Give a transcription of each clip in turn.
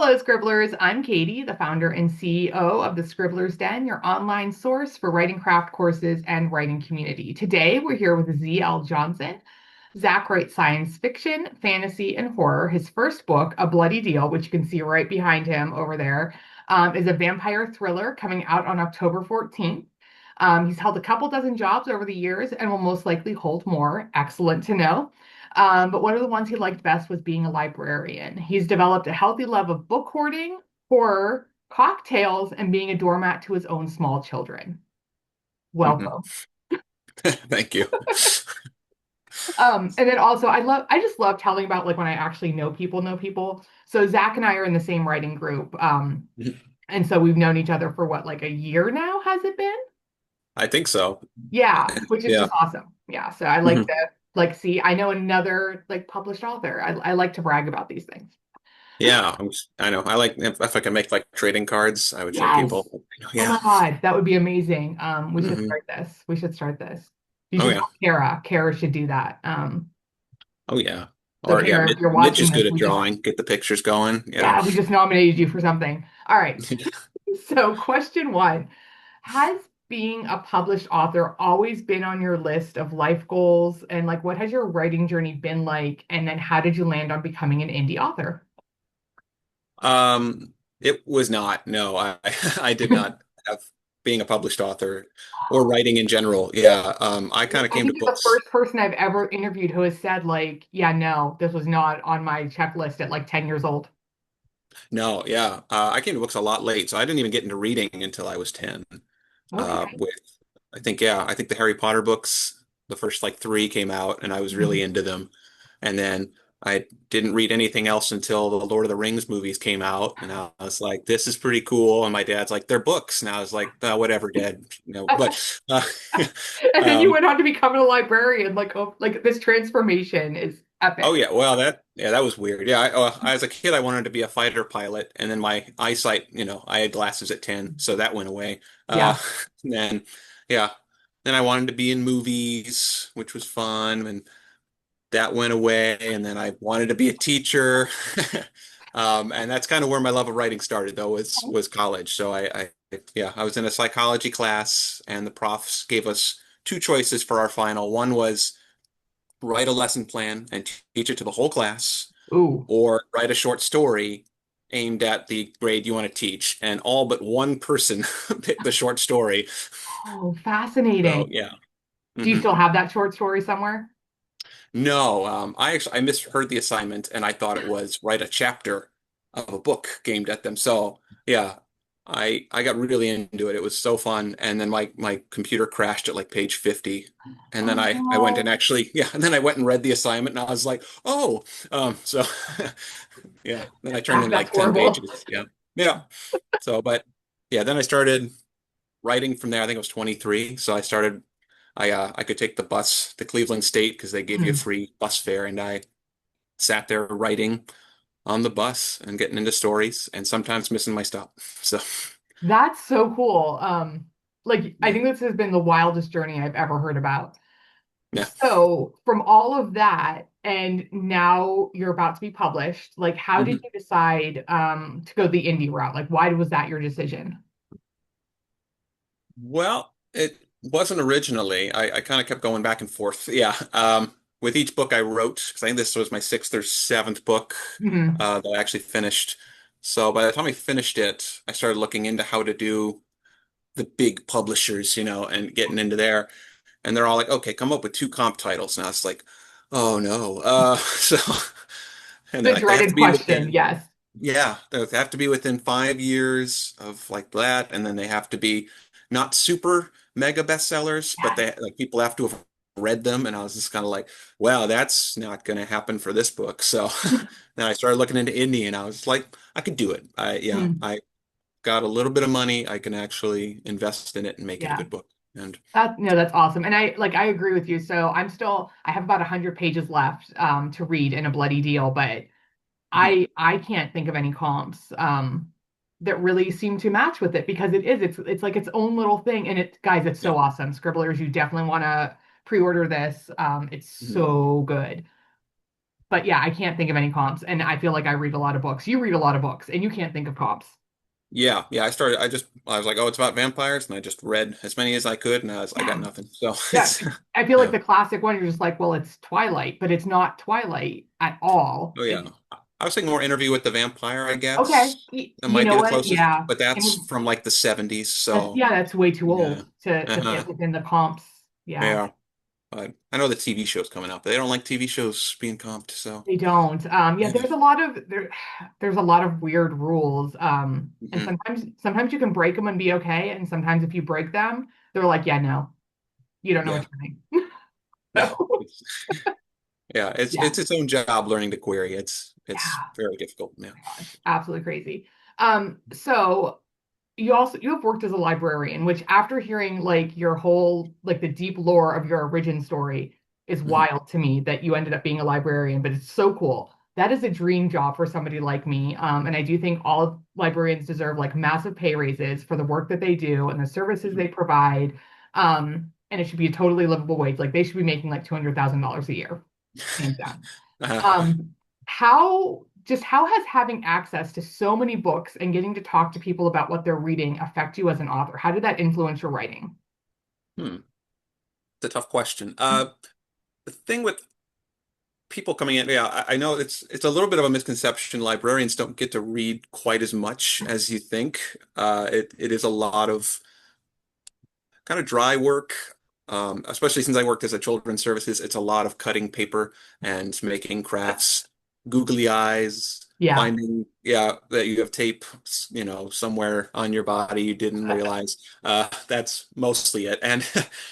Hello, Scribblers. I'm Katie, the founder and CEO of the Scribblers Den, your online source for writing craft courses and writing community. Today, we're here with ZL Johnson. Zach writes science fiction, fantasy, and horror. His first book, A Bloody Deal, which you can see right behind him over there, is a vampire thriller coming out on October 14th. He's held a couple dozen jobs over the years and will most likely hold more. Excellent to know. But one of the ones he liked best was being a librarian. He's developed a healthy love of book hoarding, horror, cocktails, and being a doormat to his own small children. Mhm. Welcome. Thank you. And then also I just love telling about like when I actually know people. So Zach and I are in the same writing group. And so we've known each other for what, like a year now, has it been? I think so. Yeah, which is Yeah. just awesome. Yeah. So I like Mhm. to like see I know another like published author. I like to brag about these things. Yeah. I know. I like if I can make like trading cards, I would show Yes. people. Oh Yeah. my God, that would be amazing. We should Hmm. start this. We should start this. You Oh should yeah. tell Kara. Kara should do that. Oh yeah. So Or yeah, Kara, if you're Mitch watching is this, good at drawing. Get the pictures going. Yeah. we just nominated you for something. All right. So question one, has being a published author always been on your list of life goals? And like, what has your writing journey been like? And then how did you land on becoming an indie author? It was not. No, I I did not have being a published author or writing in general. Yeah. I kind of I came to think you're the books. first person I've ever interviewed who has said, like, yeah, no, this was not on my checklist at like 10 years old. No, yeah. I came to books a lot late, so I didn't even get into reading until I was 10. Okay. With I think the Harry Potter books, the first like three came out, and I was really Mhm. into them. And then I didn't read anything else until the Lord of the Rings movies came out, and I was like, "This is pretty cool." And my dad's like, "They're books," and I was like, "Whatever, Dad." But And then you um, went on to become a librarian. Like, oh, like this transformation is oh epic. yeah, well that was weird. Yeah, as a kid, I wanted to be a fighter pilot, and then my eyesight, I had glasses at 10, so that went away. Uh, Yeah. and then yeah, then I wanted to be in movies, which was fun, and that went away. And then I wanted to be a teacher, and that's kind of where my love of writing started, though, was college. So yeah, I was in a psychology class, and the profs gave us two choices for our final. One was write a lesson plan and teach it to the whole class, Ooh. or write a short story aimed at the grade you want to teach. And all but one person picked the short story. Oh, So fascinating. yeah. Do you Hmm. still have that short story somewhere? No, I misheard the assignment, and I thought it was write a chapter of a book aimed at them. So yeah, I got really into it. It was so fun. And then my computer crashed at like page 50. And then Oh I went and no. actually, yeah, and then I went and read the assignment, and I was like, oh, so yeah, then I turned Ah, in that's like 10 horrible. pages. Yeah. Yeah. So, but yeah, then I started writing from there. I think I was 23. So I could take the bus to Cleveland State because they gave you a Hmm. free bus fare, and I sat there writing on the bus and getting into stories and sometimes missing my stop. So That's so cool. Like I yeah. think this has been the wildest journey I've ever heard about. Yeah. So, from all of that, and now you're about to be published, like how did Mhm. you decide to go the indie route? Like why was that your decision? Well, it wasn't originally. I kind of kept going back and forth. Yeah. With each book I wrote, because I think this was my sixth or seventh book Hmm. that I actually finished. So by the time I finished it, I started looking into how to do the big publishers, and getting into there. And they're all like, okay, come up with two comp titles. And I was like, oh no. So, and they're The like, they have to dreaded be question, within, yes. yeah, they have to be within 5 years of like that. And then they have to be not super mega bestsellers, but Yes. they like people have to have read them. And I was just kind of like, wow, that's not going to happen for this book. So then I started looking into indie, and I was like, I could do it. Yeah, Hmm. I got a little bit of money. I can actually invest in it and make it a Yeah. good book. And That no, that's awesome. And I agree with you. So I have about 100 pages left to read in A Bloody Deal, but mhm, I can't think of any comps that really seem to match with it because it's like its own little thing. And it guys, it's yeah. so awesome. Scribblers, you definitely want to pre-order this. It's Mhm. so good. But yeah, I can't think of any comps. And I feel like I read a lot of books. You read a lot of books and you can't think of comps. Yeah, yeah. I was like, oh, it's about vampires, and I just read as many as I could, and I got Yeah. nothing. So Yeah. it's, I feel like yeah. the classic one, you're just like, well, it's Twilight, but it's not Twilight at all. Oh yeah. I was thinking more Interview with the Vampire, I Okay. guess. That You might know be the what? closest, Yeah. but that's And from like the 70s. that's, So yeah, that's way too yeah. old to Uh-huh. fit within the comps. Yeah. Yeah. But I know the TV show's coming out, but they don't like TV shows being comped. So They don't. Yeah, there's a lot of weird rules. And mhm. sometimes you can break them and be okay, and sometimes if you break them, they're like, yeah, no, you don't know what Yeah. you're doing. Yeah. So, Yeah. It's yeah, it's its own job learning to query. It's yeah, very difficult. Yeah. God, absolutely crazy. So you have worked as a librarian, which after hearing like your whole like the deep lore of your origin story is Mhm. wild to me that you ended up being a librarian, but it's so cool. That is a dream job for somebody like me. And I do think all librarians deserve like massive pay raises for the work that they do and the services they provide. And it should be a totally livable wage. Like they should be making like $200,000 a year, hands down. Uh, Um, how has having access to so many books and getting to talk to people about what they're reading affect you as an author? How did that influence your writing? hmm. It's a tough question. The thing with people coming in, yeah, I know it's a little bit of a misconception. Librarians don't get to read quite as much as you think. It is a lot of kind of dry work. Especially since I worked as a children's services, it's a lot of cutting paper and making crafts, googly eyes, Yeah. finding, yeah, that you have tape, somewhere on your body you didn't realize. That's mostly it. And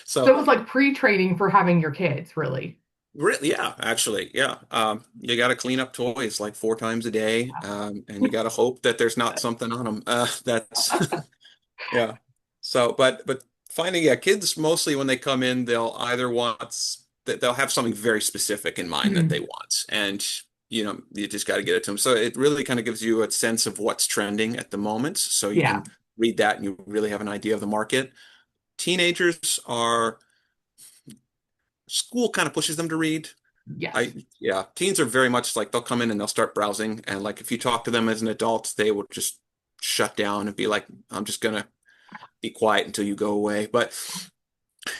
So so, it was like pre-training for having your kids, really. really, yeah, actually, yeah. You got to clean up toys like 4 times a day, and you got to hope that there's not something on them. That's Yeah. So, but finding, yeah, kids mostly when they come in, they'll either that they'll have something very specific in mind that they Mhm. want, and you just got to get it to them. So it really kind of gives you a sense of what's trending at the moment, so you Yeah. can read that and you really have an idea of the market. Teenagers are School kind of pushes them to read. Yes. Yeah, teens are very much like they'll come in and they'll start browsing, and like if you talk to them as an adult, they will just shut down and be like, I'm just gonna be quiet until you go away. But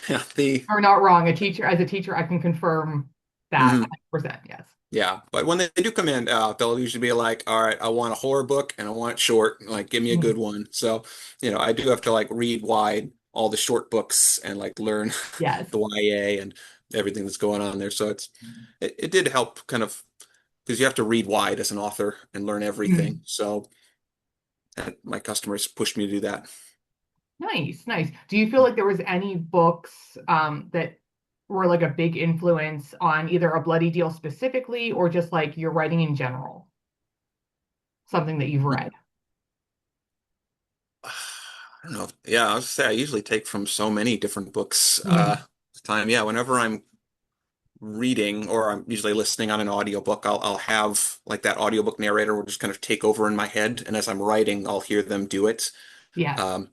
yeah, Are not wrong. As a teacher, I can confirm that mhm, 100%. Yes. yeah. But when they do come in, they'll usually be like, all right, I want a horror book and I want it short. Like, give me a good Mhm. one. So, I do have to like read wide all the short books and like learn Yes. the YA and everything that's going on there. So it did help kind of because you have to read wide as an author and learn everything. Mhm. So my customers pushed me to do that. Nice, nice. Do you feel like there was any books that were like a big influence on either a bloody deal specifically or just like your writing in general? Something that you've read? I don't know. Yeah, I was say I usually take from so many different books. Mhm. Time, yeah, whenever I'm reading or I'm usually listening on an audiobook, I'll have like that audiobook narrator will just kind of take over in my head, and as I'm writing, I'll hear them do it. Yes. Um,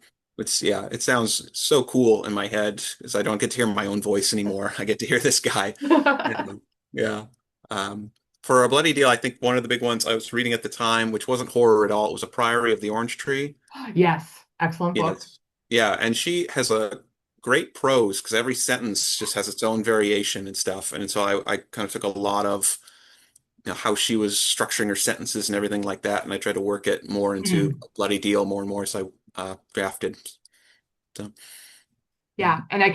yeah, it sounds so cool in my head because I don't get to hear my own voice anymore. I get to hear this guy. And, yeah. Um, for a bloody deal, I think one of the big ones I was reading at the time, which wasn't horror at all, it was A Priory of the Orange Tree. Yes. Excellent book. Yes. Yeah, and she has a great prose because every sentence just has its own variation and stuff. And so I kind of took a lot of how she was structuring her sentences and everything like that, and I tried to work it more into Mhm. a bloody deal more and more as I drafted. So, Yeah, and I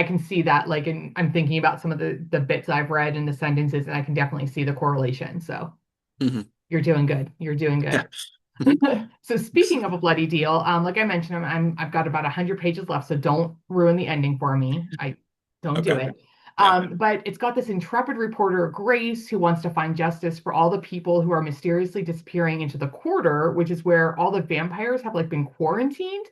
can see that like and I'm thinking about some of the bits I've read and the sentences and I can definitely see the correlation. So mhm. you're doing good. You're doing Yeah. good. So speaking of a bloody deal, like I mentioned, I've got about 100 pages left, so don't ruin the ending for me. I don't do Okay. it. Yeah. But it's got this intrepid reporter, Grace, who wants to find justice for all the people who are mysteriously disappearing into the quarter, which is where all the vampires have like been quarantined.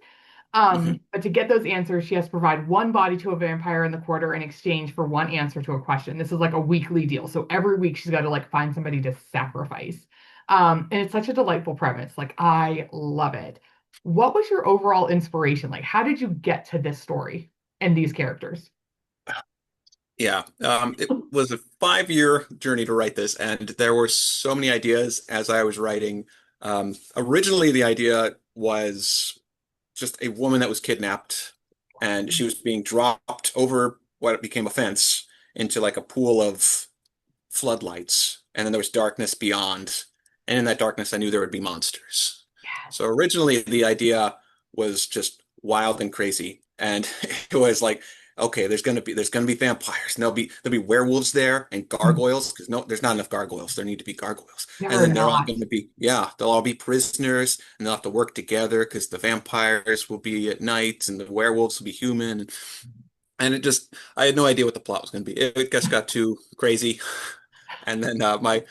Hmm. But to get those answers, she has to provide one body to a vampire in the quarter in exchange for one answer to a question. This is like a weekly deal. So every week she's got to like find somebody to sacrifice. And it's such a delightful premise. Like I love it. What was your overall inspiration? Like, how did you get to this story and these characters? Yeah, it was a 5 year journey to write this, and there were so many ideas as I was writing. Originally, the idea was just a woman that was kidnapped, and she was being dropped over what became a fence into like a pool of floodlights, and then there was darkness beyond, and in that darkness, I knew there would be monsters. Yes. So originally, the idea was just wild and crazy, and it was like, okay, there's gonna be vampires, and there'll be werewolves there and gargoyles because no, there's not enough gargoyles. There need to be gargoyles, There and are then they're all not. going to be yeah, they'll all be prisoners, and they'll have to work together because the vampires will be at night and the werewolves will be human, and it just I had no idea what the plot was going to be. It just got too crazy. And then my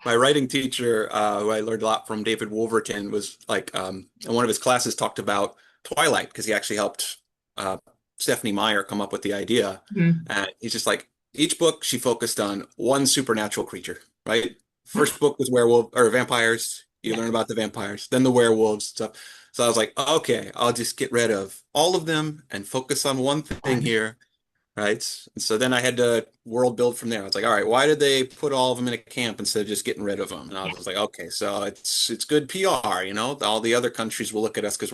writing teacher, who I learned a lot from, David Wolverton, was like, in one of his classes talked about Twilight because he actually helped uh, Stephanie Meyer come up with the idea. Mhm. And he's just like, each book she focused on one supernatural creature, right? First book was werewolf or vampires. You Yeah. learn about the vampires, then the werewolves stuff. So I was like, okay, I'll just get rid of all of them and focus on one thing One. here. Right. And so then I had to world build from there. I was like, all right, why did they put all of them in a camp instead of just getting rid of them? And I Yeah. was like, okay, so it's good PR, all the other countries will look at us because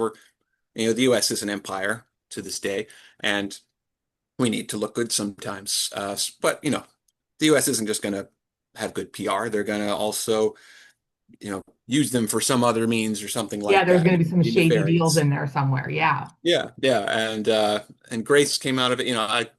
the US is an empire to this day, and we need to look good sometimes. But the US isn't just going to have good PR. They're going to also, use them for some other means or something Yeah, like there's that. going to be some Be shady deals nefarious. in there somewhere. Yeah. Yeah, yeah, and Grace came out of it.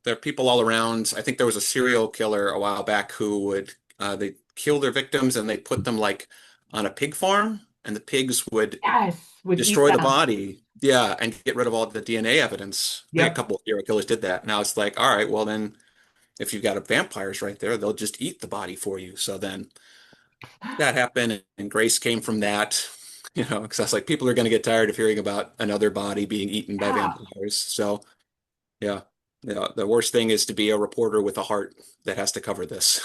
There are people all around. I think there was a serial killer a while back who would they kill their victims and they put them like on a pig farm, and the pigs would Yes. Would eat destroy the them. body. Yeah, and get rid of all the DNA evidence. I think a Yep. couple of serial killers did that. Now it's like, all right, well then, if you've got a vampires right there, they'll just eat the body for you. So then that happened, and Grace came from that. Because I was like, people are going to get tired of hearing about another body being eaten by Yeah. vampires. So. Yeah. Yeah. The worst thing is to be a reporter with a heart that has to cover this.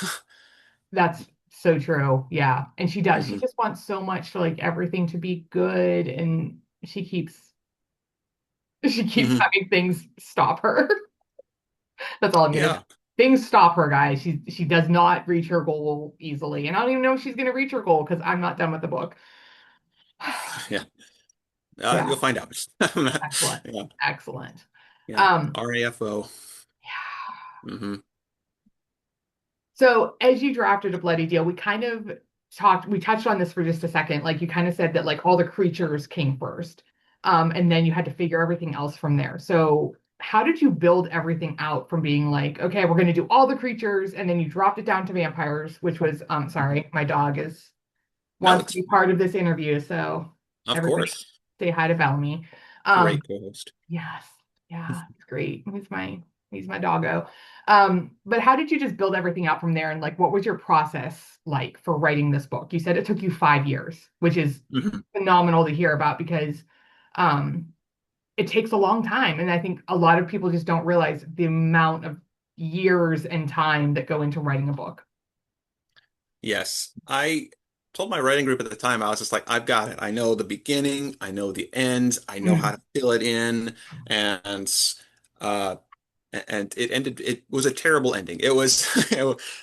That's so true. Yeah. And she does. She hmm just wants so much for like everything to be good and she keeps hmm having things stop her. That's all I'm gonna say. Yeah. Things stop her, guys. She does not reach her goal easily. And I don't even know if she's gonna reach her goal because I'm not done with the book. Yeah. Yeah, You'll find out. excellent. Yeah. Excellent. Yeah. Um, RAFO. yeah. hmm So as you drafted a bloody deal, we touched on this for just a second. Like you kind of said that like all the creatures came first. And then you had to figure everything else from there. So how did you build everything out from being like, okay, we're gonna do all the creatures, and then you dropped it down to vampires, which was sorry, my dog is No, wants to it's be part of this interview, so of everybody course. say hi to Bellamy. Um, Great co-host. yes, yeah, it's great. He's my doggo. But how did you just build everything out from there? And like, what was your process like for writing this book? You said it took you 5 years, which is hmm phenomenal to hear about because um, it takes a long time. And I think a lot of people just don't realize the amount of years and time that go into writing a book. Yes. I told my writing group at the time, I was just like, I've got it. I know the beginning, I know the end, I know how Mm. to fill it in. And uh and it was a terrible ending. It was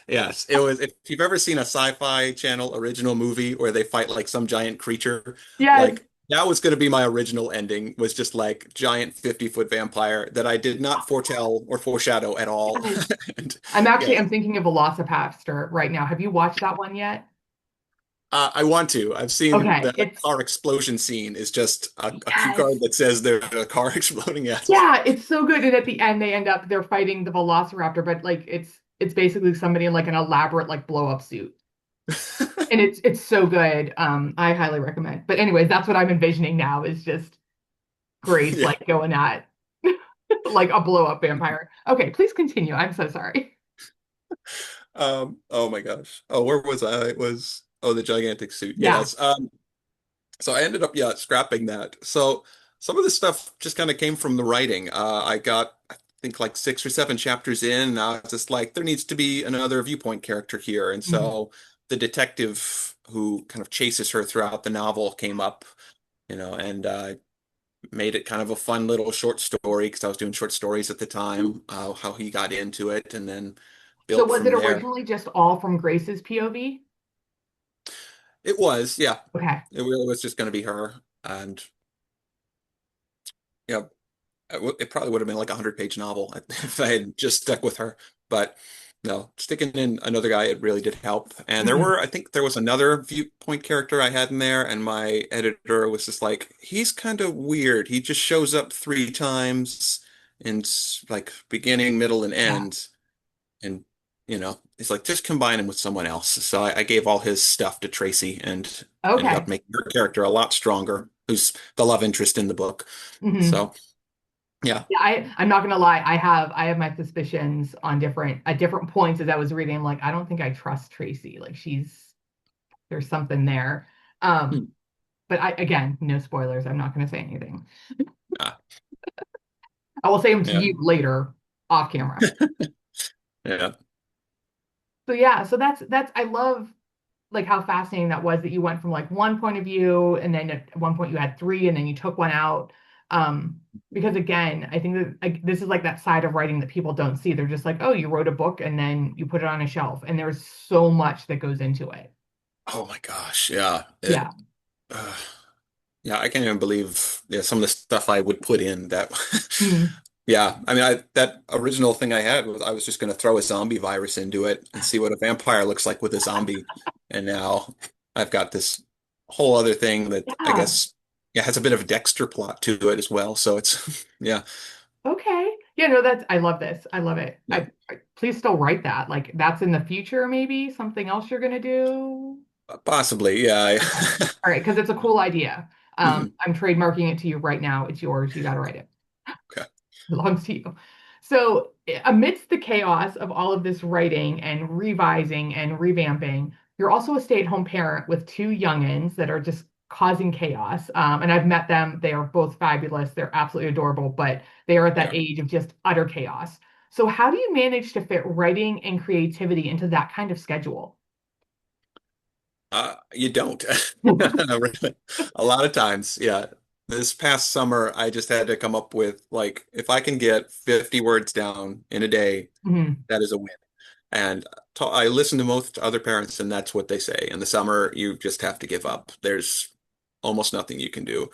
yes, it was. If you've ever seen a sci-fi channel original movie where they fight like some giant creature, Yes. like that was going to be my original ending, was just like giant 50-foot vampire that I did not foretell or foreshadow at all. Yes. And yeah, I'm thinking of Velocipaster right now. Have you watched that one yet? I want to. I've seen Okay, the it's car explosion scene is just a cue yes. card that says there's a car exploding. Yes. Yeah, it's so good. And at the end they're fighting the Velociraptor, but like it's basically somebody in like an elaborate like blow up suit. And it's so good. I highly recommend. But anyways, that's what I'm envisioning now is just Grace Yeah. like going at like a blow up vampire. Okay, please continue. I'm so sorry. Oh my gosh. Oh, where was I? It was the gigantic suit. Yeah. Yes. So I ended up, yeah, scrapping that. So some of this stuff just kind of came from the writing. I got, I think, like 6 or 7 chapters in, and I was just like, there needs to be another viewpoint character here. And Mhm. so the detective who kind of chases her throughout the novel came up, and made it kind of a fun little short story because I was doing short stories at the time, how he got into it. And then So built was it from there. originally just all from Grace's POV? It was, yeah. Okay. It really was just going to be her. And yeah, it probably would have been like a 100-page novel if I had just stuck with her. But no, sticking in another guy, it really did help. And Mhm. I think there was another viewpoint character I had in there, and my editor was just like, he's kind of weird. He just shows up three times in like beginning, middle, and Yeah. end. And, it's like, just combine him with someone else. So I gave all his stuff to Tracy and ended up Okay. making her character a lot stronger, who's the love interest in the book. Hmm. So, yeah. Yeah, I'm not gonna lie. I have my suspicions on different at different points as I was reading. I'm like, I don't think I trust Tracy. Like there's something there. Hmm. But again, no spoilers. I'm not gonna say anything. Yeah. I will say them to Yeah. you later off camera. Yeah. So yeah, so that's I love like how fascinating that was that you went from like one point of view and then at one point you had three and then you took one out. Because again, I think that like, this is like that side of writing that people don't see. They're just like, oh, you wrote a book and then you put it on a shelf, and there's so much that goes into it. Oh my gosh. Yeah. Yeah. Uh, yeah, I can't even believe some of the stuff I would put in that. Mm. Yeah, I mean, that original thing I had was I was just going to throw a zombie virus into it and see what a vampire looks like with a zombie. And now I've got this whole other thing that I Yeah. guess has a bit of a Dexter plot to it as well. So it's yeah, Okay. Yeah, no, that's I love this. I love it. yeah, Please still write that. Like that's in the future, maybe something else you're gonna do. possibly, yeah. Okay. All right, because it's a cool idea. Mhm. I'm trademarking it to you right now. It's yours. You got to write it. Okay. Belongs to you. So, amidst the chaos of all of this writing and revising and revamping, you're also a stay-at-home parent with two youngins that are just causing chaos. And I've met them. They are both fabulous. They're absolutely adorable, but they are at that Yeah. age of just utter chaos. So, how do you manage to fit writing and creativity into that kind of schedule? You don't. Really. A lot of times, yeah. This past summer, I just had to come up with like, if I can get 50 words down in a day, Mhm. that is a win. And I listen to most other parents, and that's what they say. In the summer, you just have to give up. There's almost nothing you can do.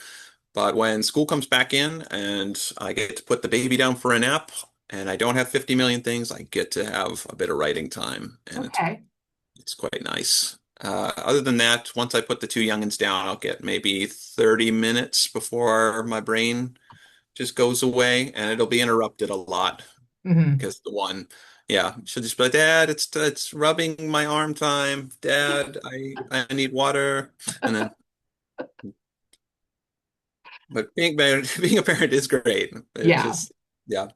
But when school comes back in and I get to put the baby down for a nap, and I don't have 50 million things, I get to have a bit of writing time, and Okay. it's quite nice. Other than that, once I put the two youngins down, I'll get maybe 30 minutes before my brain just goes away, and it'll be interrupted a lot Mhm. because yeah, she'll just be like, Dad, it's rubbing my arm time. Dad, I need water. And then, but being a parent is great. It Yeah. just, yeah,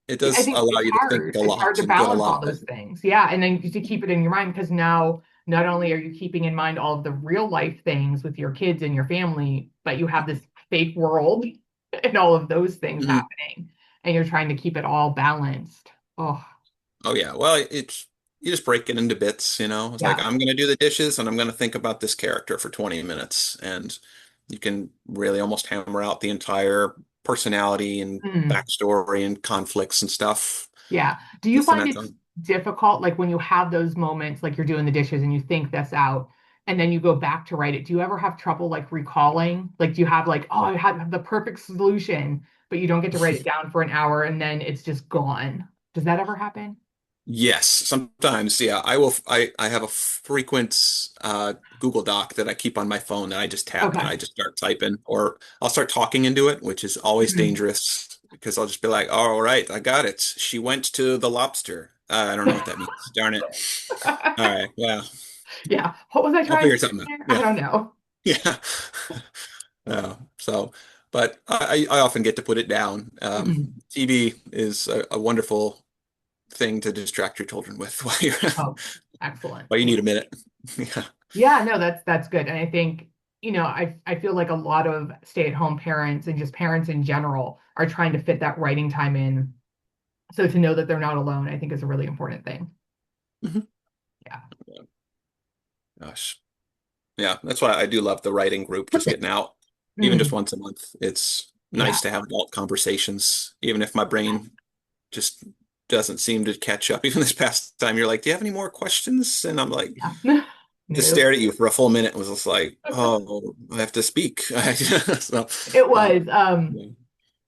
it Yeah, I does think allow it's you to think hard. a It's hard lot to and get a balance all lot those done. things. Yeah. And then to keep it in your mind, because now not only are you keeping in mind all of the real life things with your kids and your family, but you have this fake world and all of those things Mhm. happening. And you're trying to keep it all balanced. Oh, Oh yeah. Well, it's you just break it into bits, you know. It's like yeah. I'm gonna do the dishes and I'm gonna think about this character for 20 minutes, and you can really almost hammer out the entire personality and Mm. backstory and conflicts and stuff Yeah. Do you just in find that it's time. difficult, like when you have those moments, like you're doing the dishes and you think this out, and then you go back to write it? Do you ever have trouble like recalling? Like, do you have like, oh, I had the perfect solution, but you don't get to write it down for an hour and then it's just gone? Does that ever happen? Yes, sometimes, yeah. I have a frequent Google Doc that I keep on my phone that I just tap and Okay. I just start typing, or I'll start talking into it, which is always Mhm. dangerous because I'll just be like, "All right, I got it. She went to the lobster." I don't know what that means. Darn it. All right, yeah. Yeah. What was I I'll trying to figure say something out. there? I Yeah. don't know. Yeah. So, but I often get to put it down. Mhm. TV is a wonderful thing to distract your children with while you're Oh, excellent. while you need a minute. Yeah. Yeah, no, that's good. And I think, I feel like a lot of stay-at-home parents and just parents in general are trying to fit that writing time in. So to know that they're not alone, I think is a really important thing. Mhm. Yeah. Gosh. Yeah, that's why I do love the writing group, just getting out, even just Mhm. once a month. It's Yeah. nice to have adult conversations, even if my brain just doesn't seem to catch up. Even this past time, you're like, "Do you have any more questions?" And I'm like, Yeah. just No, stared at you for a full minute and was just like, "Oh, I have to speak." So, it uh, was. yeah.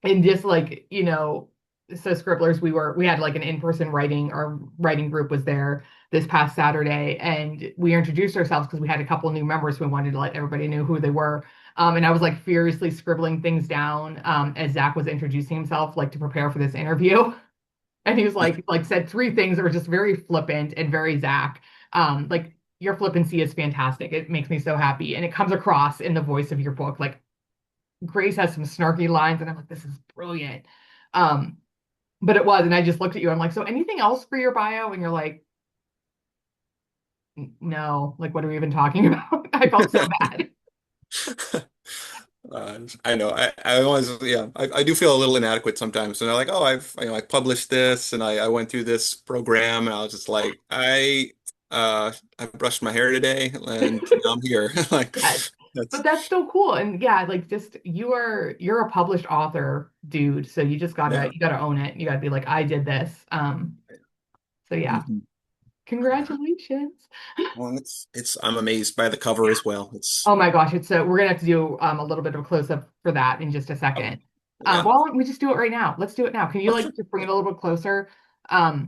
And just like, so Scribblers, we had like an in-person writing, our writing group was there this past Saturday, and we introduced ourselves because we had a couple new members who wanted to let everybody know who they were. And I was like furiously scribbling things down as Zach was introducing himself, like to prepare for this interview. And he was like said three things that were just very flippant and very Zach. Like your flippancy is fantastic. It makes me so happy. And it comes across in the voice of your book. Like Grace has some snarky lines, and I'm like, this is brilliant. Um, but it was, and I just looked at you. I'm like, so anything else for your bio? And you're like, no. Like, what are we even talking about? I felt so bad. I know. I always, yeah, I do feel a little inadequate sometimes. And they're like, oh, I published this and I went through this program. And I was just like, I brushed my hair today and now I'm here. Like, Yes. But that's, that's so cool. And yeah, like just you're a published author, dude. So you just yeah. gotta own it. You gotta be like, I did this. So yeah, Mhm. Yeah. congratulations. Well, I'm amazed by the cover as well. Oh my gosh, it's so we're gonna have to do a little bit of a close up for that in just a Oh, second. yeah. Well, we just do it right now. Let's do it now. Can you Oh, like sure. just bring it a little bit closer? Um,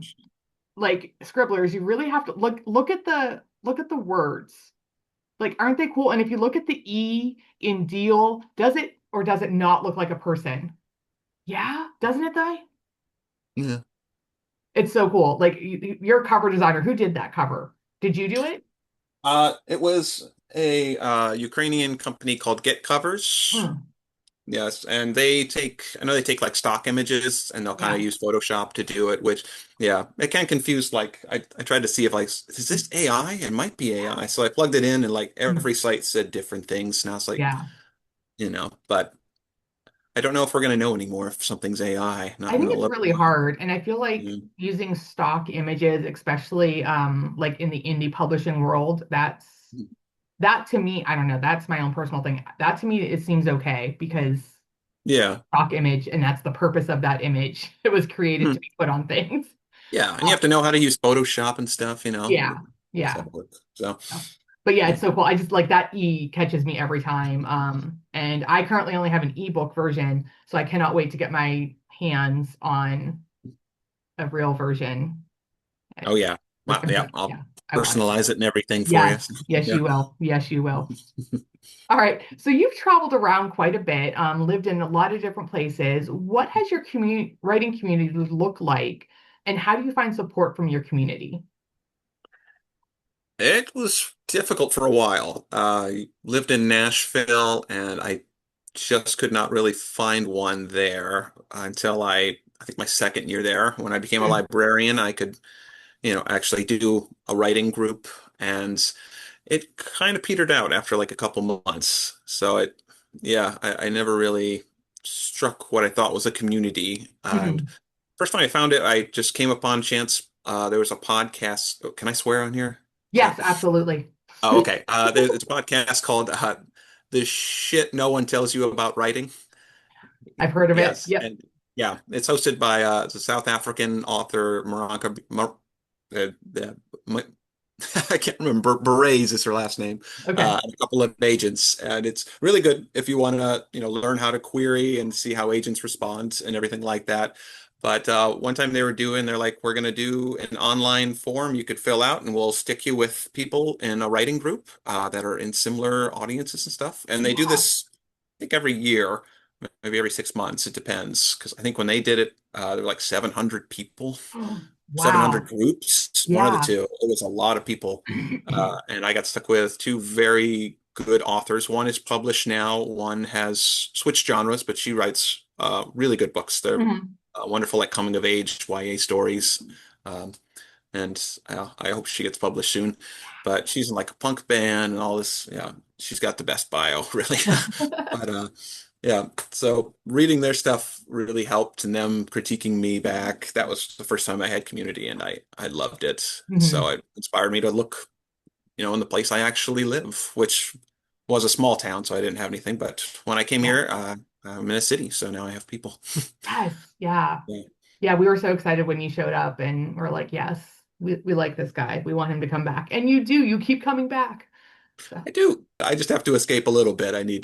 like Scribblers, you really have to look at the words. Like, aren't they cool? And if you look at the E in deal, does it or does it not look like a person? Yeah, doesn't it though? Yeah. It's so cool. Like you're a cover designer. Who did that cover? Did you do it? It was a Ukrainian company called Get Covers. Hmm. Yes, and I know they take like stock images and they'll kind of Yeah. use Photoshop to do it, which, yeah, it can confuse. Like, I tried to see if, like, is this AI? It might be AI. So I plugged it in and like Hmm. every site said different things. And I was like, Yeah. but I don't know if we're going to know anymore if something's AI, not I in think a it's little really while. hard. And I feel like Yeah. using stock images, especially like in the indie publishing world, that to me, I don't know, that's my own personal thing. That to me, it seems okay because Yeah. stock image, and that's the purpose of that image. It was created to Hmm. be put on things. Yeah, and you Uh, have to know how to use Photoshop and stuff, yeah. Makes Yeah. that work. So, But yeah, yeah. it's so cool. I just like that E catches me every time. And I currently only have an ebook version, so I cannot wait to get my hands on a real version. Oh, yeah. Like, Well, yeah, I'll yeah, I want it. personalize it and everything for you. Yes, yes, Yeah. you will. Yes, you will. All right. So you've traveled around quite a bit, lived in a lot of different places. What has your community writing community look like, and how do you find support from your community? It was difficult for a while. I lived in Nashville and I just could not really find one there until I think my second year there. When I became a Hmm. librarian, I could, actually do a writing group and it kind of petered out after like a couple months. So yeah, I never really struck what I thought was a community. And Mhm. first time I found it, I just came upon chance. There was a podcast. Oh, can I swear on here? Is Yes, that? absolutely. Oh, okay. It's a podcast called "The Shit No One Tells You About Writing." I've heard of it. Yes, Yep. and yeah, it's hosted by the South African author Maranka. The I can't remember. Berets is her last name. Okay. And a couple of agents, and it's really good if you want to, learn how to query and see how agents respond and everything like that. But one time they're like, we're going to do an online form you could fill out, and we'll stick you with people in a writing group that are in similar audiences and stuff. And they do Yeah. this, I think, every year, maybe every 6 months. It depends, because I think when they did it, there were like 700 people. 700 Wow. groups, one of the Yeah. two. It was a lot of people. And I got stuck with two very good authors. One is published now, one has switched genres, but she writes really good books. They're Mhm. wonderful, like coming of age YA stories. Um, and I hope she gets published soon. But she's in like a punk band and all this. Yeah, she's got the best bio, really. But yeah, so reading their stuff really helped, and them critiquing me back. That was the first time I had community, and I loved it. So Mhm. it inspired me to look, in the place I actually live, which was a small town, so I didn't have anything. But when I came Yeah. here, I'm in a city, so now I have people. Yes. Yeah. Yeah. Yeah, we were so excited when you showed up and we're like, yes, we like this guy. We want him to come back. And you do, you keep coming back. So I do. I just have to escape a little bit. I need,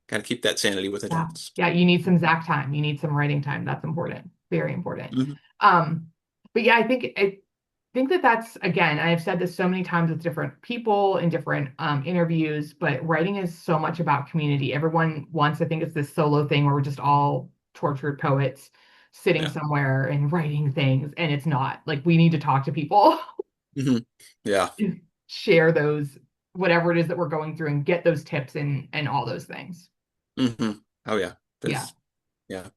gotta keep that sanity with yeah. adults. Yeah, you need some Zach time. You need some writing time. That's important. Very important. Mhm. Um, but yeah, I think that that's again, I've said this so many times with different people in different interviews, but writing is so much about community. Everyone wants to think it's this solo thing where we're just all tortured poets sitting Yeah. somewhere and writing things, and it's not. Like we need to talk to people, hmm Yeah. share those whatever it is that we're going through, and get those tips and all those things. hmm Oh yeah. Yeah. There's yeah.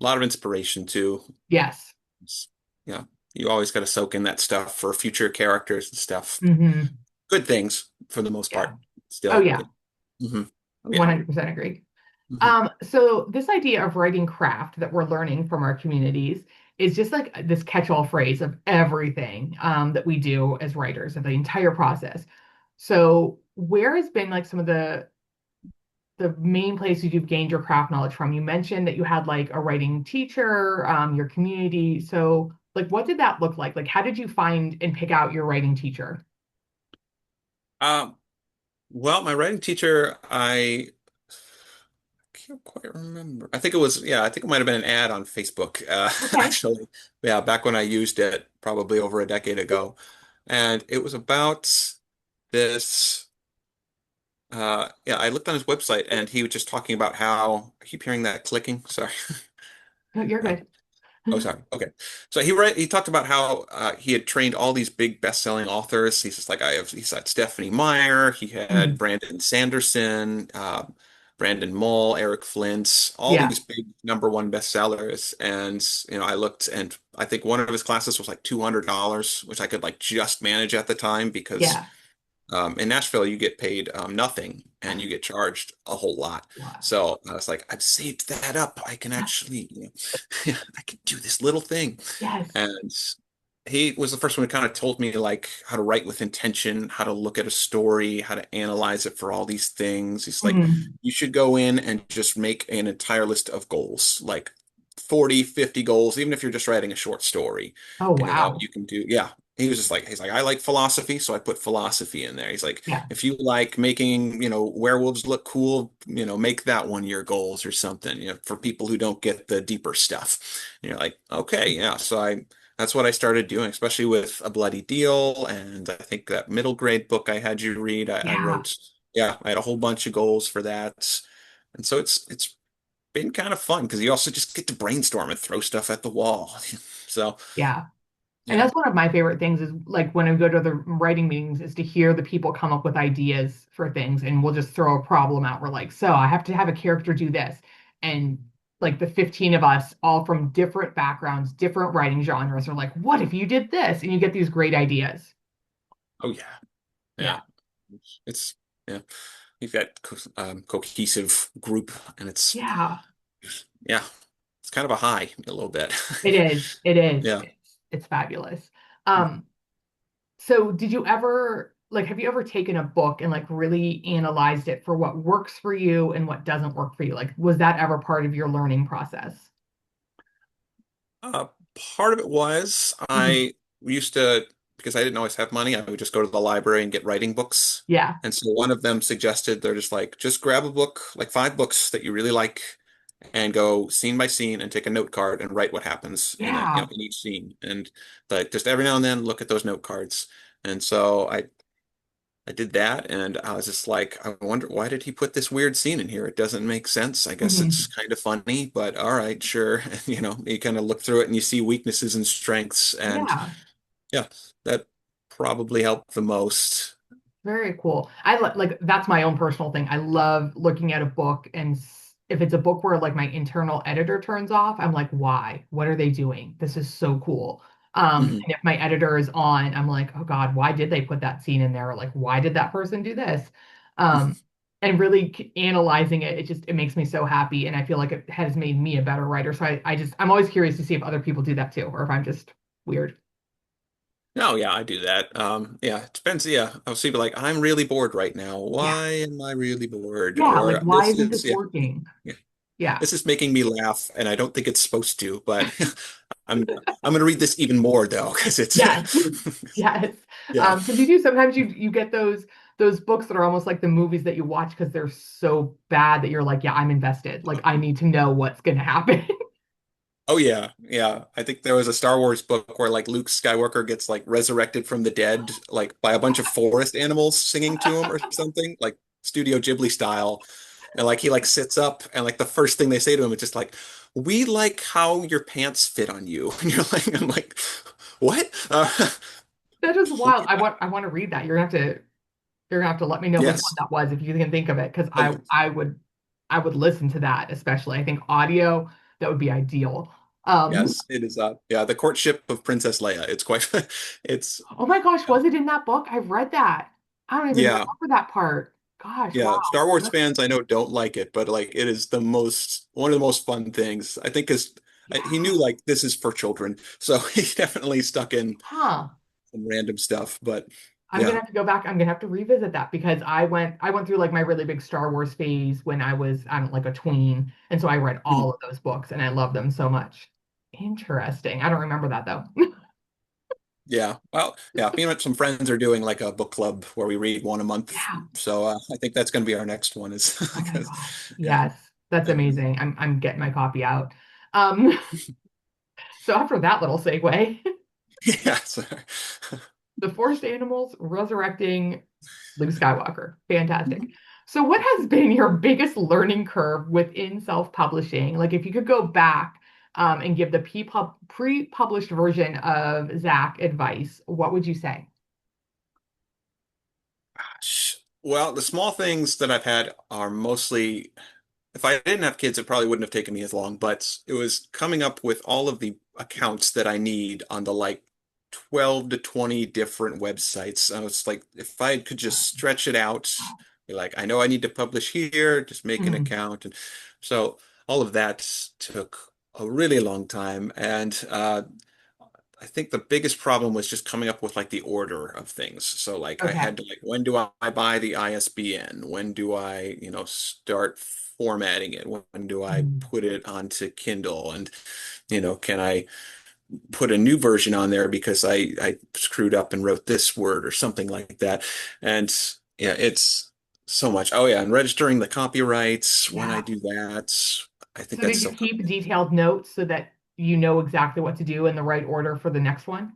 A lot of inspiration too. Yes. It's- yeah. You always got to soak in that stuff for future characters and stuff. Hmm. Good things for the most Yeah. part. Oh Still. yeah. hmm Oh yeah. 100% agree. hmm So this idea of writing craft that we're learning from our communities is just like this catch-all phrase of everything that we do as writers of the entire process. So where has been like some of the main places you've gained your craft knowledge from? You mentioned that you had like a writing teacher, your community. So like what did that look like? Like how did you find and pick out your writing teacher? Um, well, my writing teacher, I can't quite remember. I think it was, yeah, I think it might have been an ad on Facebook, Okay. actually. Yeah, back when I used it, probably over a decade ago. And it was about this. Yeah, I looked on his website and he was just talking about how I keep hearing that clicking. Sorry. No, you're Uh, good. Oh, sorry. Okay. So he talked about how he had trained all these big best-selling authors. He's just like he's had Stephanie Meyer, he had Mhm. Brandon Sanderson, Brandon Mull, Eric Flint, all Yeah. these big number one bestsellers. And I looked and I think one of his classes was like $200, which I could like just manage at the time because Yeah. in Nashville, you get paid nothing and you get charged a whole lot. Wow. So I was like, I've saved that up. I can actually, I can do this little thing. Yes. And he was the first one who kind of told me like how to write with intention, how to look at a story, how to analyze it for all these things. He's like, Mhm. you should go in and just make an entire list of goals, like 40, 50 goals, even if you're just writing a short story. Oh, wow. You can do, yeah. He was just like, he's like, I like philosophy, so I put philosophy in there. He's like, Yeah. if you like making, werewolves look cool, make that one your goals or something, for people who don't get the deeper stuff. And you're like, okay, yeah. That's what I started doing, especially with A Bloody Deal. And I think that middle grade book I had you read, I Yeah. wrote, yeah, I had a whole bunch of goals for that. And so it's been kind of fun because you also just get to brainstorm and throw stuff at the wall. So, Yeah. And yeah. that's one of my favorite things is like when I go to the writing meetings is to hear the people come up with ideas for things and we'll just throw a problem out. We're like, so I have to have a character do this. And like the 15 of us, all from different backgrounds, different writing genres, are like, what if you did this? And you get these great ideas. Oh, yeah. Yeah. Yeah. It's, yeah. You've got cohesive group and Yeah. yeah, it's kind of a high a little bit. It is. It is. Yeah. It's fabulous. Um, So did you ever like have you ever taken a book and like really analyzed it for what works for you and what doesn't work for you? Like was that ever part of your learning process? Uh, Part of it was Mhm. I used to, because I didn't always have money, I would just go to the library and get writing books. Yeah. And so one of them suggested they're just like, just grab a book, like 5 books that you really like, and go scene by scene and take a note card and write what happens Yeah. in each scene. And like just every now and then look at those note cards. And so I did that and I was just like, I wonder why did he put this weird scene in here? It doesn't make sense. I guess it's Mhm. kind of funny, but all right, sure. You kind of look through it and you see weaknesses and strengths. And Yeah. yeah, that probably helped the most. Very cool. Like that's my own personal thing. I love looking at a book and if it's a book where like my internal editor turns off, I'm like, why? What are they doing? This is so cool. Mhm. And if my editor is on, I'm like, oh God, why did they put that scene in there? Or like, why did that person do this? Um, and really analyzing it, it makes me so happy. And I feel like it has made me a better writer. So I'm always curious to see if other people do that too, or if I'm just weird. No, yeah, I do that. Yeah, it depends. Yeah, I'll see, but like, I'm really bored right now. Yeah. Why am I really bored? Yeah. Like, Or why this isn't is, this yeah, working? yeah. Yeah. this is making me laugh, and I don't think it's supposed to, but I'm gonna read this even more though, because it's Yes. Yes. yeah. Because you do sometimes you get those books that are almost like the movies that you watch because they're so bad that you're like, yeah, I'm invested. Like I need to know what's gonna happen. Oh yeah, yeah. I think there was a Star Wars book where like Luke Skywalker gets like resurrected from the dead, like by a bunch of forest animals singing to him or something, like Studio Ghibli style. And like he like sits up and like the first thing they say to him is just like, "We like how your pants fit on you." And you're like, I'm like, what? That is wild. I want to read that. You're gonna have to let me know which one Yes. that was if you can think of it, because Oh, I would listen to that, especially. I think audio, that would be ideal. yes, it is. Yeah, the courtship of Princess Leia. It's quite. It's Oh my gosh, was it in that book? I've read that. I don't even yeah. remember that part. Gosh, Yeah, wow. Star Wars fans I know don't like it, but like it is the most one of the most fun things. I think because he knew Yeah. like this is for children, so he definitely stuck in Huh. some random stuff. But I'm gonna yeah. have to go back. I'm gonna have to revisit that because I went through like my really big Star Wars phase when I'm like a tween. And so I read all Mhm. of those books and I love them so much. Interesting. I don't remember that though. Yeah, well, yeah, me and some friends are doing like a book club where we read one a month. Yeah. So I think that's going to be our next one is Oh my because gosh. yeah, Yes. That's yeah, amazing. I'm getting my copy out. Um, so after that little segue, yeah. So, the forest animals resurrecting Luke Skywalker. Fantastic. So, what has been your biggest learning curve within self-publishing? Like, if you could go back and give the pre-published version of Zach advice, what would you say? well, the small things that I've had are mostly if I didn't have kids, it probably wouldn't have taken me as long, but it was coming up with all of the accounts that I need on the like 12 to 20 different websites. I was like, if I could just stretch it out, be like, I know I need to publish here, just make an Mhm. account. And so all of that took a really long time. And I think the biggest problem was just coming up with like the order of things. So like I Okay. had to like when do I buy the ISBN? When do I, start formatting it? When do I Mhm. put it onto Kindle? And can I put a new version on there because I screwed up and wrote this word or something like that. And yeah, it's so much. Oh yeah, and registering the copyrights when I Yeah. do that. I think So, that's did you so keep detailed notes so that you know exactly what to do in the right order for the next one?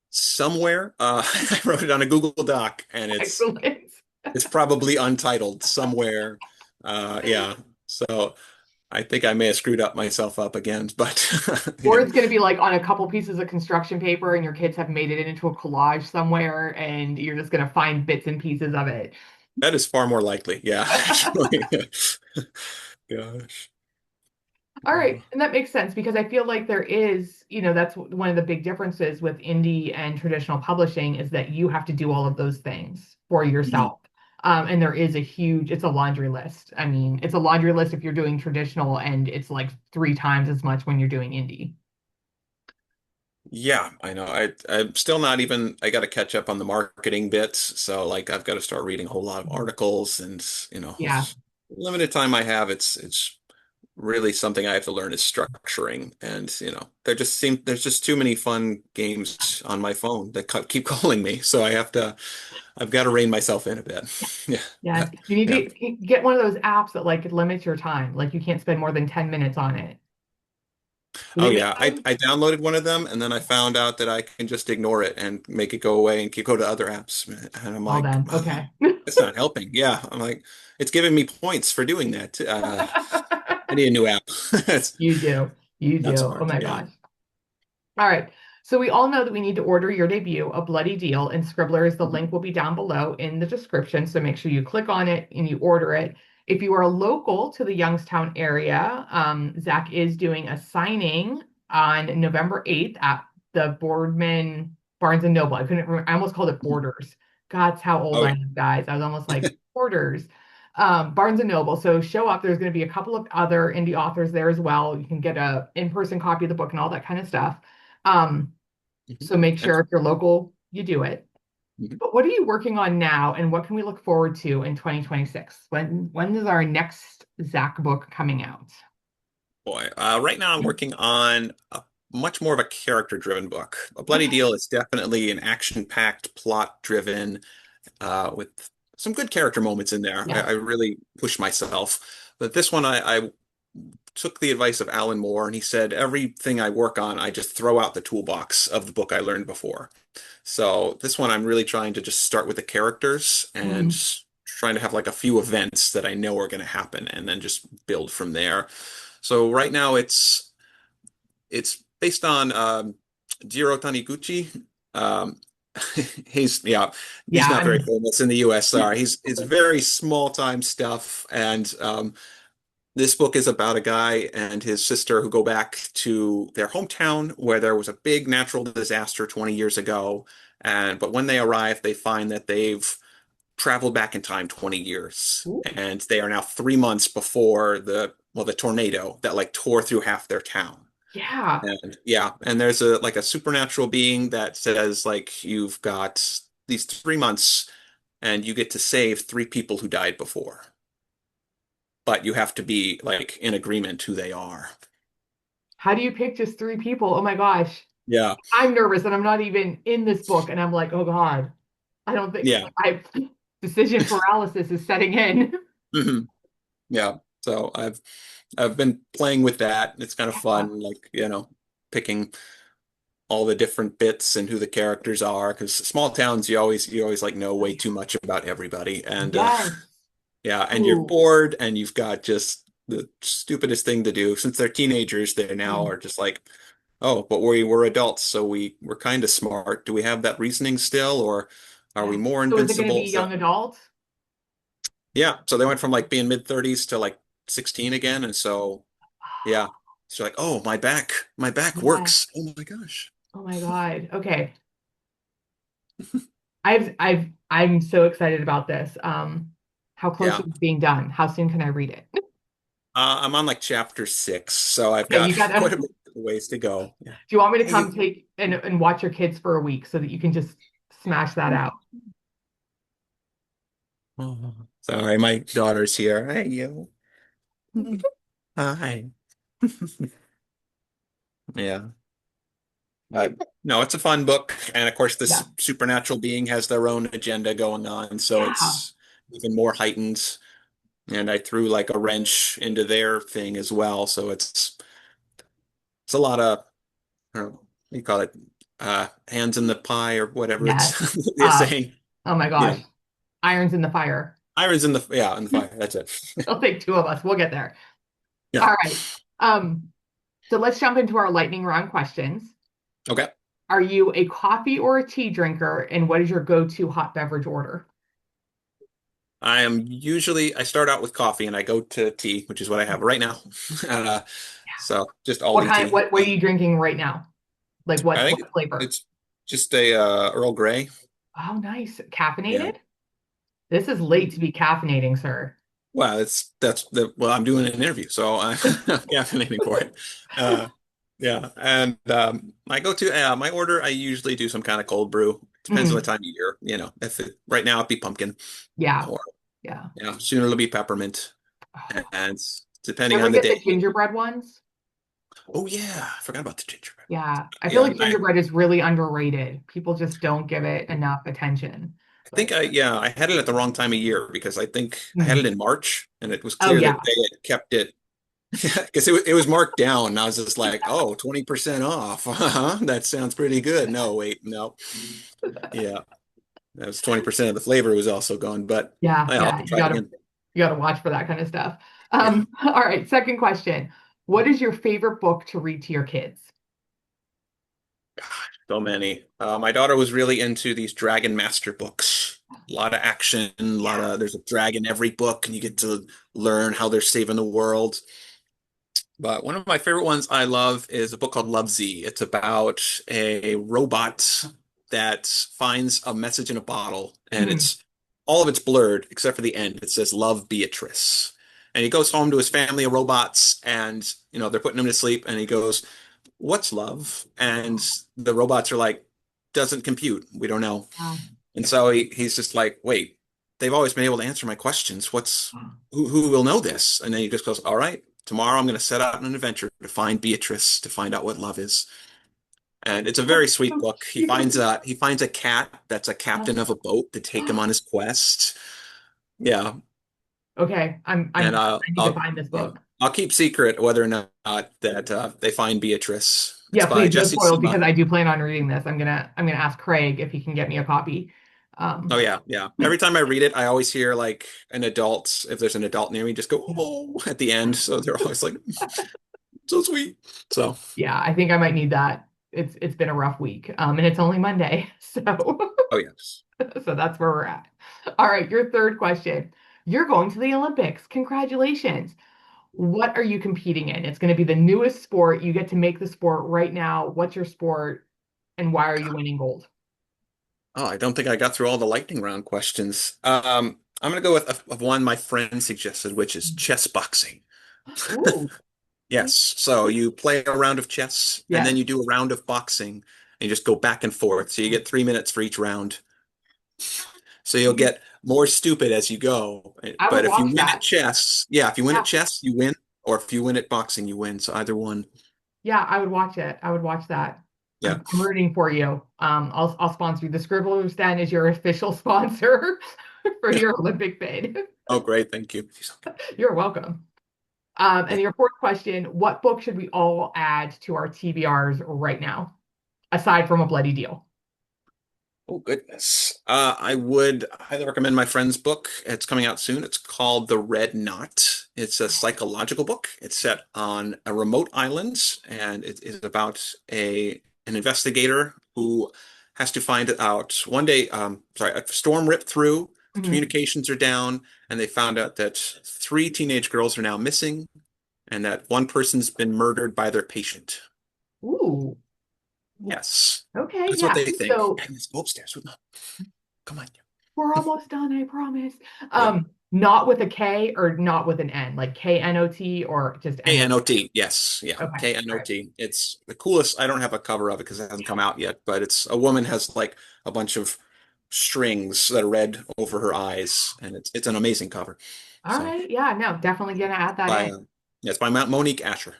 somewhere. I wrote it on a Google Doc, and Excellent. it's probably untitled somewhere. Yeah, so I think I may have screwed up myself up again, but Or yeah, it's going to be like on a couple pieces of construction paper and your kids have made it into a collage somewhere and you're just going to find bits and pieces of it. that is far more likely. Yeah, actually. Gosh. All right. And that makes sense because I feel like there is, that's one of the big differences with indie and traditional publishing is that you have to do all of those things for Mhm. yourself. And it's a laundry list. I mean, it's a laundry list if you're doing traditional, and it's like three times as much when you're doing indie. Yeah, I know. I'm still not even. I got to catch up on the marketing bits. So like, I've got to start reading a whole lot of articles, and Yeah. limited time I have. It's really something I have to learn is structuring. And, there's just too many fun games on my phone that keep calling me. So I've got to rein myself in a bit. Yeah. Yes. You need Yeah. to get one of those apps that like limits your time. Like you can't spend more than 10 minutes on it. Do Oh they make yeah. I, those? I downloaded one of them and then I found out that I can just ignore it and make it go away and keep go to other apps. And I'm Well like, then, okay. it's not helping. Yeah. I'm like, it's giving me points for doing that. I need a new app. It's You do. You not do. Oh smart. my Yeah. gosh. All right. So we all know that we need to order your debut, A Bloody Deal, in Scribblers. The link will be down below in the description. So make sure you click on it and you order it. If you are local to the Youngstown area, Zach is doing a signing on November 8th at the Boardman Barnes and Noble. I couldn't remember. I almost called it Borders. God's how old Oh I yeah. am, guys. I was almost like Borders. Barnes and Noble. So show up. There's going to be a couple of other indie authors there as well. You can get a in-person copy of the book and all that kind of stuff. Um, Mhm. so make And sure if you're local, you do it. Mhm. But what are you working on now, and what can we look forward to in 2026? When is our next Zach book coming out? Boy, right now I'm working on a much more of a character-driven book. A Bloody Okay. Deal is definitely an action-packed, plot-driven, with some good character moments in there. I Yes. really pushed myself. But this one, I took the advice of Alan Moore, and he said everything I work on, I just throw out the toolbox of the book I learned before. So this one, I'm really trying to just start with the characters and Mhm. trying to have like a few events that I know are going to happen, and then just build from there. So right now, it's based on Jiro Taniguchi. Um, he's Yeah, not very I'm famous in the U.S. Sorry, he's it's very small time stuff, and this book is about a guy and his sister who go back to their hometown where there was a big natural disaster 20 years ago, and but when they arrive, they find that they've traveled back in time 20 years, Ooh, and they are now 3 months before the tornado that like tore through half their town. yeah. And yeah, and there's a like a supernatural being that says like you've got these 3 months and you get to save three people who died before, but you have to be like in agreement who they are. How do you pick just three people? Oh my gosh. Yeah, I'm nervous and I'm not even in this book. And I'm like, oh God, I don't think yeah, I decision paralysis is setting in. hmm yeah. So I've been playing with that. It's kind of Yeah. fun, like picking all the different bits and who the characters are. Because small towns, you always like know Oh, way yeah. too much about everybody, and Yes. yeah, and you're Ooh. bored and you've got just the stupidest thing to do. Since they're teenagers, they now Mm. are just like, oh, but we were adults, so we're kind of smart. Do we have that reasoning still, or are we Yeah. more So is it going to invincible? be So young adult? yeah, so they went from like being mid-30s to like 16 again, and so yeah, it's like, oh, my back Yeah. works. Oh my gosh. Oh my God. Okay. I'm so excited about this. How close Yeah. is it being done? How soon can I read it? I'm on like chapter 6, so I've Okay, got you got quite to. a bit of ways to go. Yeah. Do you want me to Hey, come take and watch your kids for a week so that you can just smash that out? oh, sorry, my daughter's here. Hey, you. Hi. Yeah. Uh, no, it's a fun book. And of course, Yeah. this supernatural being has their own agenda going on. So Yeah. it's even more heightened. And I threw like a wrench into their thing as well. So it's a lot of, I don't know, what do you call it? Hands in the pie or whatever it's Yes. they're Uh, saying. oh my Yeah. gosh. Irons in the fire. Irons in the fire. That's it. It'll take two of us. We'll get there. Yeah. All right. Um, so let's jump into our lightning round questions. Okay. Are you a coffee or a tea drinker? And what is your go-to hot beverage order? I start out with coffee and I go to tea, which is what I have right now. Uh, so just What Aldi kind, tea. what are you drinking right now? Like I what think flavor? it's just a Earl Grey. Oh, nice. Yeah. Caffeinated? This is late to be caffeinating, sir. Well, I'm doing an interview, so I'm caffeinating for it. Uh, yeah, and I go to my order. I usually do some kind of cold brew. Depends on the Mhm. time of year. If right now it'd be pumpkin, Yeah. or Yeah. sooner it'll be peppermint, Oh. and Do you depending ever on the get the day. gingerbread ones? Oh yeah, I forgot about the gingerbread. Yeah. I feel Yeah, like gingerbread is really underrated. People just don't give it enough attention. I think But I had it at the wrong time of year because I think I had it Mhm. in March, and it was Oh clear yeah. that they had kept it because it was marked down. And I was just like, oh, 20% off. That sounds pretty good. No, wait, no. Yeah, that was 20% of the flavor was also gone, but Yeah, yeah, I'll have yeah. to try it again. You gotta watch for that kind of stuff. Yeah. All right, second question. What is your favorite book to read to your kids? So many. My daughter was really into these Dragon Master books. A lot of action, there's a dragon in every book, and you get to learn how they're saving the world. But one of my favorite ones I love is a book called Love Z. It's about a robot that finds a message in a bottle, and Mhm. it's all of it's blurred except for the end. It says "Love Beatrice," and he goes home to his family of robots, and they're putting him to sleep, and he goes, "What's love?" And the robots are like, "Doesn't compute. We don't know." Wow. And so he's just like, wait, they've always been able to answer my questions. Who will know this? And then he just goes, all right, tomorrow I'm going to set out on an adventure to find Beatrice, to find out what love is. And it's a very That's sweet so book. cute. He finds a cat that's a captain of a boat to take him on his quest. Yeah, Okay, and I need to find this yeah, book. I'll keep secret whether or not that they find Beatrice. It's Yeah, by please, no Jesse spoils Sima. because I do plan on reading this. I'm gonna ask Craig if he can get me a copy. Oh Um, yeah, yeah. Every time I read it, I always hear like an adult, if there's an adult near me, just go oh at the end. So they're always like so sweet. So yeah, I think I might need that. It's been a rough week. And it's only Monday, so oh yes. so that's where we're at. All right, your third question. You're going to the Olympics. Congratulations. What are you competing in? It's going to be the newest sport. You get to make the sport right now. What's your sport and why are you winning gold? Oh, I don't think I got through all the lightning round questions. I'm gonna go with one my friend suggested, which is chess boxing. Ooh, Yes. So you play a round of chess and yes. then you do a round of boxing and you just go back and forth. So you get 3 minutes for each round. So you'll get more stupid as you go. I would But if you watch win at that. chess, yeah, if you win at Yeah. chess, you win. Or if you win at boxing, you win. So either one. Yeah, I would watch it. I would watch that. Yeah. I'm rooting for you. I'll sponsor you. The Scribblers Den is your official sponsor for Yeah. your Olympic bid. Oh, great. Thank you. You're welcome. Yeah. And your fourth question, what book should we all add to our TBRs right now, aside from A Bloody Deal? Oh, goodness. I would highly recommend my friend's book. It's coming out soon. It's called The Red Knot. It's a psychological book. It's set on a remote island, and it is about an investigator who has to find out one day. Sorry, a storm ripped through, the Mhm. communications are down, and they found out that three teenage girls are now missing, and that one person's been murdered by their patient. Ooh, Yes, okay, that's what yeah. they think. So Agnes, go upstairs with me. Come on. we're almost done, I promise. Yeah. Not with a K or not with an N, like Knot or just N-O. K-N-O-T. Yes. Yeah. Okay, all right. K-N-O-T. It's the coolest. I don't have a cover of it because it hasn't come out yet, but it's a woman has like a bunch of strings that are red over her eyes, and it's an amazing cover. All So right. Yeah, no, definitely gonna add that by in. yeah, it's by Monique Asher.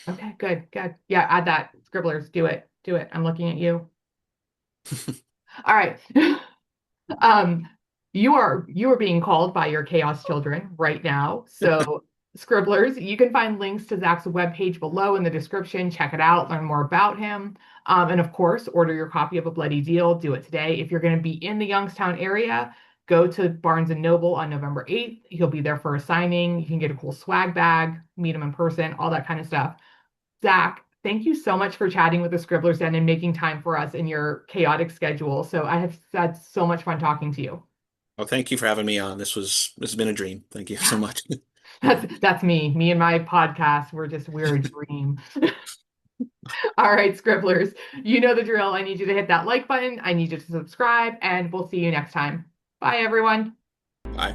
Okay, good, good. Yeah, add that. Scribblers, do it. Do it. I'm looking at you. All right. Um, you are being called by your chaos children right now. So, Scribblers, you can find links to Zach's webpage below in the description. Check it out, learn more about him. And of course, order your copy of A Bloody Deal. Do it today. If you're going to be in the Youngstown area, go to Barnes and Noble on November 8th. He'll be there for a signing. You can get a cool swag bag, meet him in person, all that kind of stuff. Zach, thank you so much for chatting with the Scribblers Den and making time for us in your chaotic schedule. So I have had so much fun talking to you. Well, thank you for having me on. This has been a dream. Thank you so Yeah, much. that's me. Me and my podcast. We're a dream. All right, Scribblers, you know the drill. I need you to hit that like button. I need you to subscribe, and we'll see you next time. Bye, everyone. Bye.